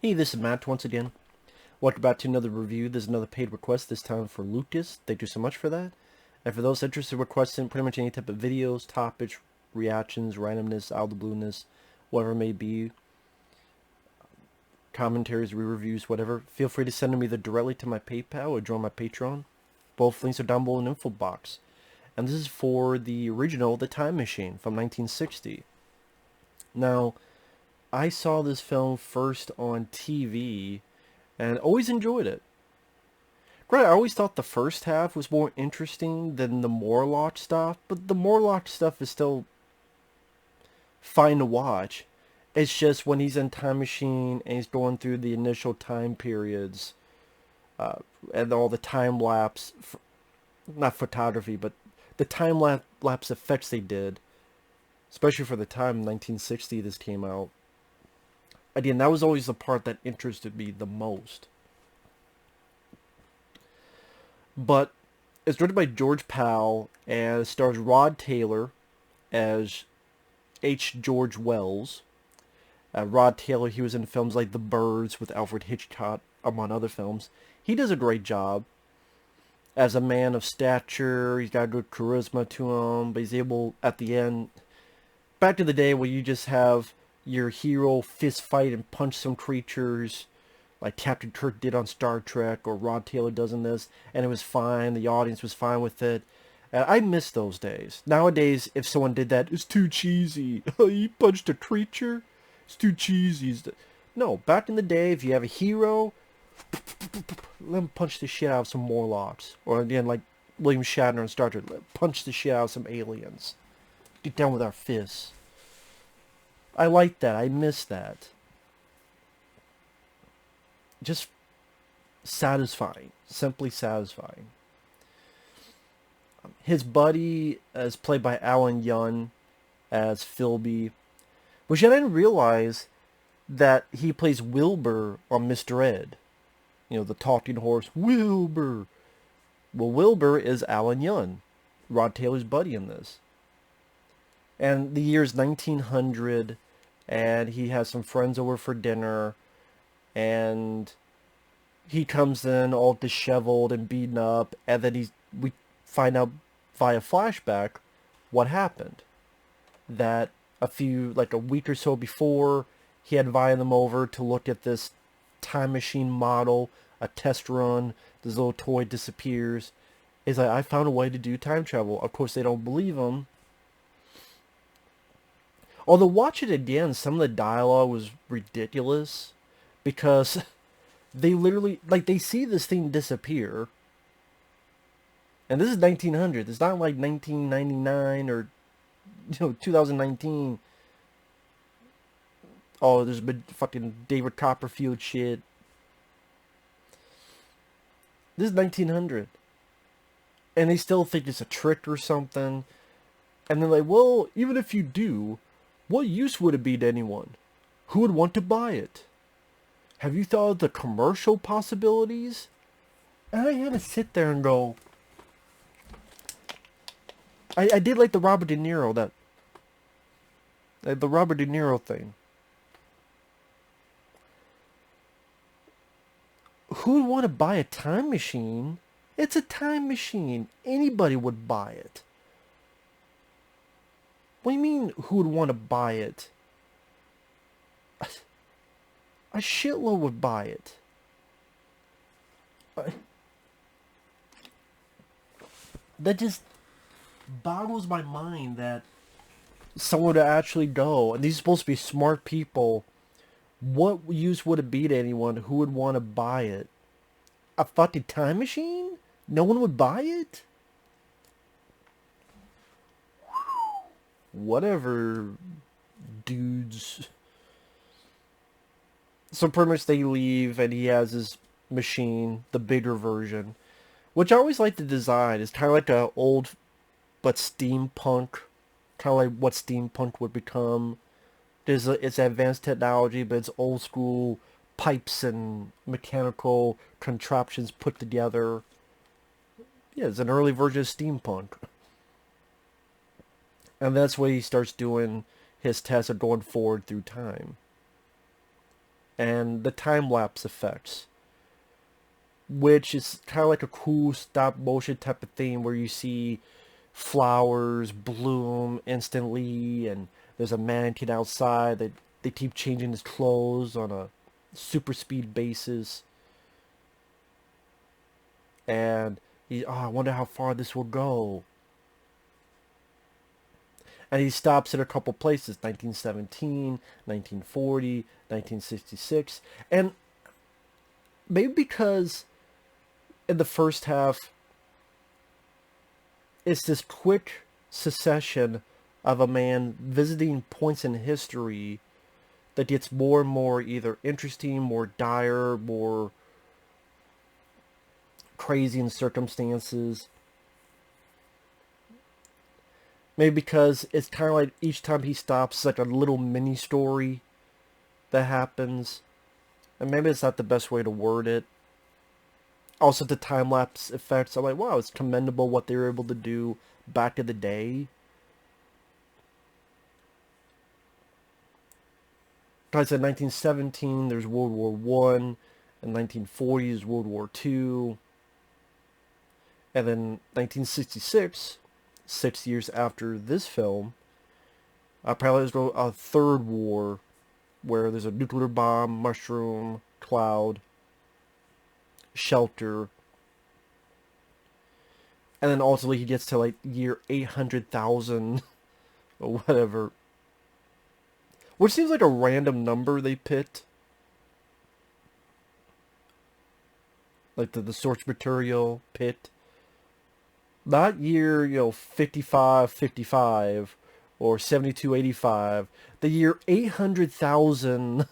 Hey, this is Matt once again. Welcome back to another review. There's another paid request, this time for Lucas. Thank you so much for that. And for those interested in requesting pretty much any type of videos, topics, reactions, randomness, out of the blueness, whatever it may be, commentaries, re-reviews, whatever, feel free to send them either directly to my PayPal or join my Patreon. Both links are down below in the info box. And this is for the original The Time Machine from 1960. Now, I saw this film first on TV and always enjoyed it. Granted, I always thought the first half was more interesting than the Morlock stuff, but the Morlock stuff is still fine to watch. It's just when he's in Time Machine and he's going through the initial time periods, uh, and all the time lapse, not photography, but the time lapse effects they did, especially for the time 1960 this came out. Again, that was always the part that interested me the most. But it's directed by George Pal and it stars Rod Taylor as H. George Wells. Rod Taylor, he was in films like The Birds with Alfred Hitchcock, among other films. He does a great job. As a man of stature, he's got good charisma to him, but he's able, at the end, back to the day where you just have your hero fist fight and punch some creatures like Captain Kirk did on Star Trek or Rod Taylor does in this, and it was fine, the audience was fine with it. And I miss those days. Nowadays, if someone did that, it's too cheesy. He punched a creature? It's too cheesy. No, back in the day, if you have a hero, let him punch the shit out of some Morlocks. Or again, like William Shatner in Star Trek, punch the shit out of some aliens. Get down with our fists. I like that. I miss that. Just satisfying. Simply satisfying. His buddy is played by Alan Young as Philby, which I didn't realize that he plays Wilbur on Mr. Ed. You know, the talking horse, Wilbur. Well, Wilbur is Alan Young, Rod Taylor's buddy in this. And the year's 1900, and he has some friends over for dinner, and he comes in all disheveled and beaten up, and then we find out via flashback what happened. That a week or so before, he had invited them over to look at this time machine model, a test run. This little toy disappears. He's like, I found a way to do time travel. Of course, they don't believe him. Although, watch it again, some of the dialogue was ridiculous. Because they literally, like, they see this thing disappear. And this is 1900. It's not like 1999 or, 2019. Oh, there's been fucking David Copperfield shit. This is 1900. And they still think it's a trick or something. And they're like, well, even if you do, what use would it be to anyone? Who would want to buy it? Have you thought of the commercial possibilities? And I had to sit there and go, I did like the Robert De Niro, the Robert De Niro thing. Who would want to buy a time machine? It's a time machine. Anybody would buy it. What do you mean, who would want to buy it? A shitload would buy it. That just boggles my mind that someone would actually go, and these are supposed to be smart people. What use would it be to anyone who would want to buy it? A fucking time machine? No one would buy it? Whatever, dudes. So pretty much they leave, and he has his machine, the bigger version, which I always like the design. It's kind of like a old, but steampunk, kind of like what steampunk would become. It's advanced technology, but it's old school pipes and mechanical contraptions put together. Yeah, it's an early version of steampunk. And that's when he starts doing his tests of going forward through time. and the time-lapse effects, which is kind of like a cool stop-motion type of thing where you see flowers bloom instantly, and there's a mannequin outside that they keep changing his clothes on a super speed basis, and I wonder how far this will go. And he stops at a couple places: 1917, 1940, 1966, and maybe because in the first half it's this quick succession of a man visiting points in history that gets more and more either interesting, more dire, more crazy in circumstances. Maybe because it's kind of like each time he stops, it's like a little mini story that happens. And maybe it's not the best way to word it. Also, the time lapse effects. I'm like, wow, it's commendable what they were able to do back in the day. Like I said, 1917, there's World War One, and 1940s, World War Two, and then 1966, 6 years after this film, apparently there's a third war where there's a nuclear bomb, mushroom, cloud, shelter, and then ultimately he gets to like year 800,000 or whatever, which seems like a random number they picked. Like the source material pit. Not year, 5555 or 7285. The year 800,000.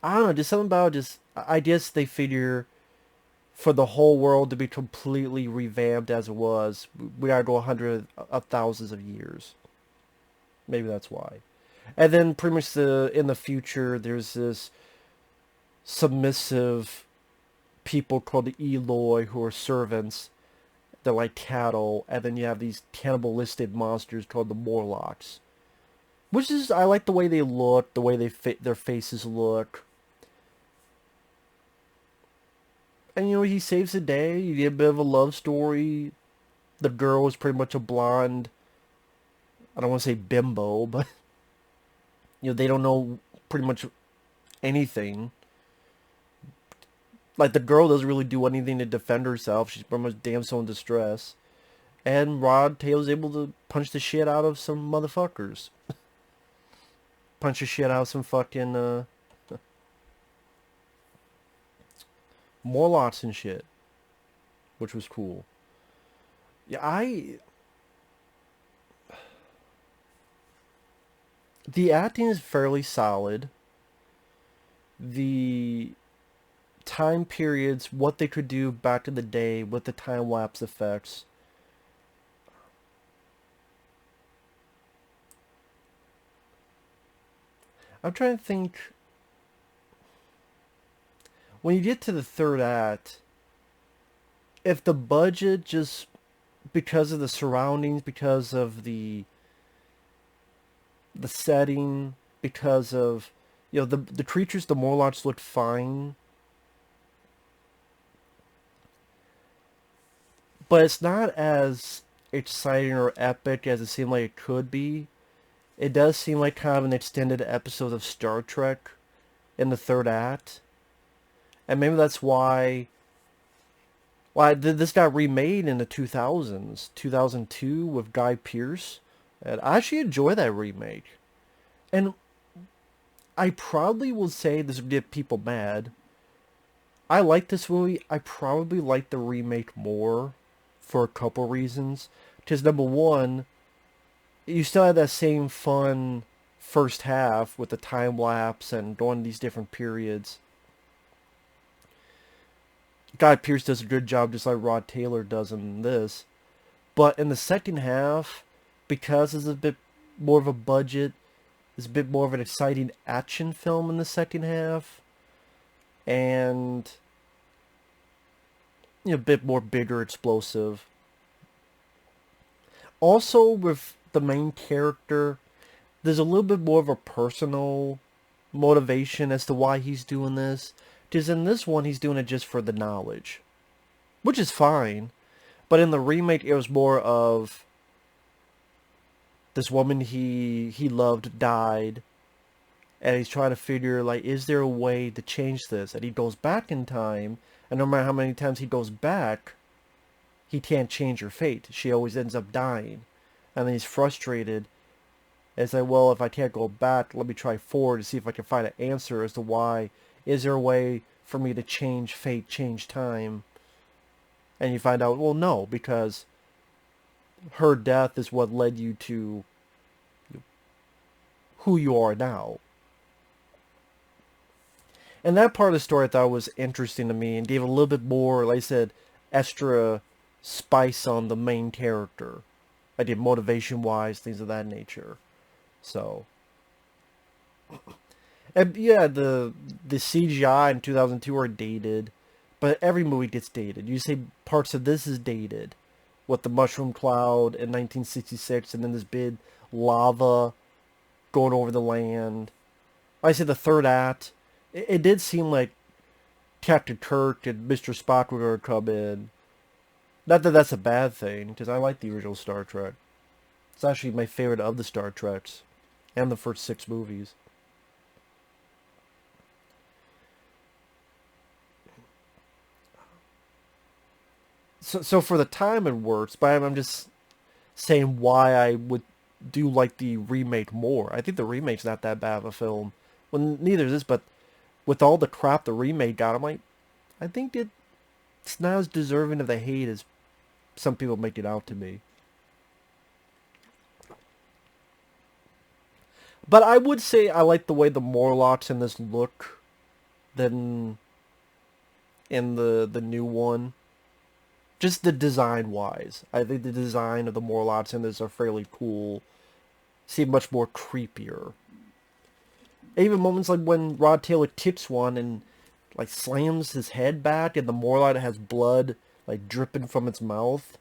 I don't know, just something about just, I guess they figure for the whole world to be completely revamped as it was, we gotta go hundreds of thousands of years. Maybe that's why. And then pretty much in the future, there's this submissive people called the Eloi who are servants. They're like cattle, and then you have these cannibalistic monsters called the Morlocks. Which is, I like the way they look, the way their faces look. And he saves the day. You get a bit of a love story. The girl is pretty much a blonde, I don't want to say bimbo, but they don't know pretty much anything. Like, the girl doesn't really do anything to defend herself. She's pretty much damsel in distress. And Rod Taylor's able to punch the shit out of some motherfuckers. Punch the shit out of some fucking, Morlocks and shit. Which was cool. Yeah, the acting is fairly solid. The time periods, what they could do back in the day with the time lapse effects. I'm trying to think. When you get to the third act, if the budget just because of the surroundings, because of the setting, because of the creatures, the Morlocks looked fine. But it's not as exciting or epic as it seemed like it could be. It does seem like kind of an extended episode of Star Trek in the third act. And maybe that's why this got remade in the 2000s, 2002 with Guy Pearce. And I actually enjoy that remake. And I probably will say this would get people mad. I like this movie. I probably like the remake more for a couple reasons. Because number one, you still have that same fun first half with the time lapse and going these different periods. Guy Pearce does a good job just like Rod Taylor does in this. But in the second half, because it's a bit more of a budget, it's a bit more of an exciting action film in the second half. And a bit more bigger, explosive. Also, with the main character, there's a little bit more of a personal motivation as to why he's doing this. Because in this one, he's doing it just for the knowledge, which is fine. But in the remake, it was more of this woman he loved died, and he's trying to figure, like, is there a way to change this? And he goes back in time, and no matter how many times he goes back, he can't change her fate. She always ends up dying. And then he's frustrated. And it's like, well, if I can't go back, let me try forward to see if I can find an answer as to why. Is there a way for me to change fate, change time? And you find out, well, no, because her death is what led you to who you are now. And that part of the story I thought was interesting to me and gave a little bit more, like I said, extra spice on the main character. I did motivation-wise, things of that nature. So, and yeah, the CGI in 2002 are dated, but every movie gets dated. You say parts of this is dated, with the mushroom cloud in 1966, and then this big lava going over the land. Like I said, the third act, it did seem like Captain Kirk and Mr. Spock were going to come in. Not that that's a bad thing, because I like the original Star Trek. It's actually my favorite of the Star Treks, and the first 6 movies. So for the time it works, but I'm just saying why I would do like the remake more. I think the remake's not that bad of a film. Well, neither is this, but with all the crap the remake got, I'm like, I think it's not as deserving of the hate as some people make it out to be. But I would say I like the way the Morlocks in this look than in the new one. Just the design wise. I think the design of the Morlocks in this are fairly cool. Seem much more creepier. Even moments like when Rod Taylor kicks one and like slams his head back and the Morlock has blood like dripping from its mouth.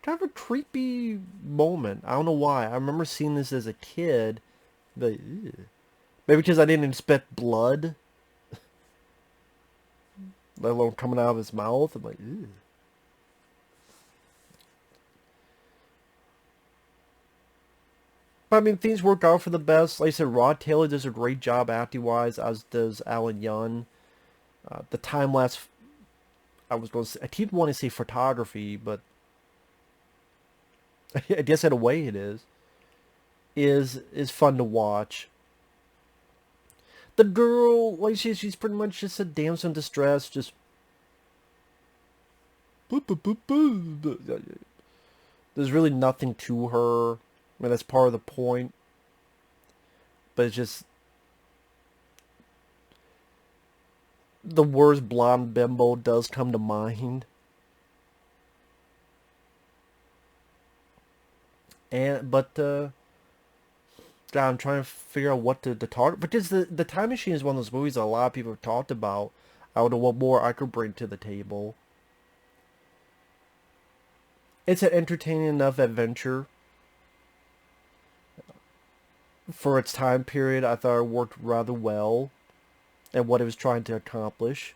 Kind of a creepy moment. I don't know why. I remember seeing this as a kid. But, ew. Maybe because I didn't expect blood. Let alone coming out of his mouth. I'm like, ew. But I mean, things work out for the best. Like I said, Rod Taylor does a great job acting-wise, as does Alan Young. The time-lapse, I was going to say, I keep wanting to say photography, but I guess in a way it is fun to watch. The girl, like she's pretty much just a damsel in distress, just there's really nothing to her. I mean, that's part of the point. But it's just the worst blonde bimbo does come to mind. But God, I'm trying to figure out what to talk, because the Time Machine is one of those movies that a lot of people have talked about. I don't know what more I could bring to the table. It's an entertaining enough adventure. For its time period, I thought it worked rather well and what it was trying to accomplish.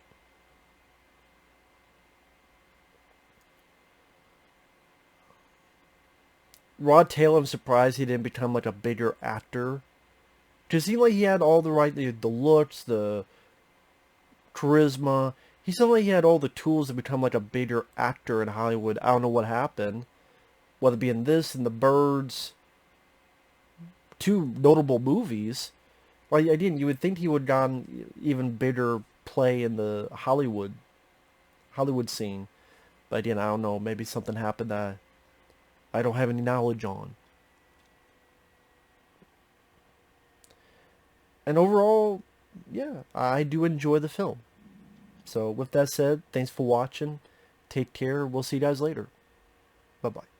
Rod Taylor, I'm surprised he didn't become like a bigger actor. Because he like he had all the looks, the charisma. He seemed like he had all the tools to become like a bigger actor in Hollywood. I don't know what happened. Whether it be in this and The Birds, 2 notable movies. Well, again, you would think he would have gone even bigger play in the Hollywood scene. But again, I don't know. Maybe something happened that I don't have any knowledge on. And overall, yeah, I do enjoy the film. So with that said, thanks for watching. Take care. We'll see you guys later. Bye-bye.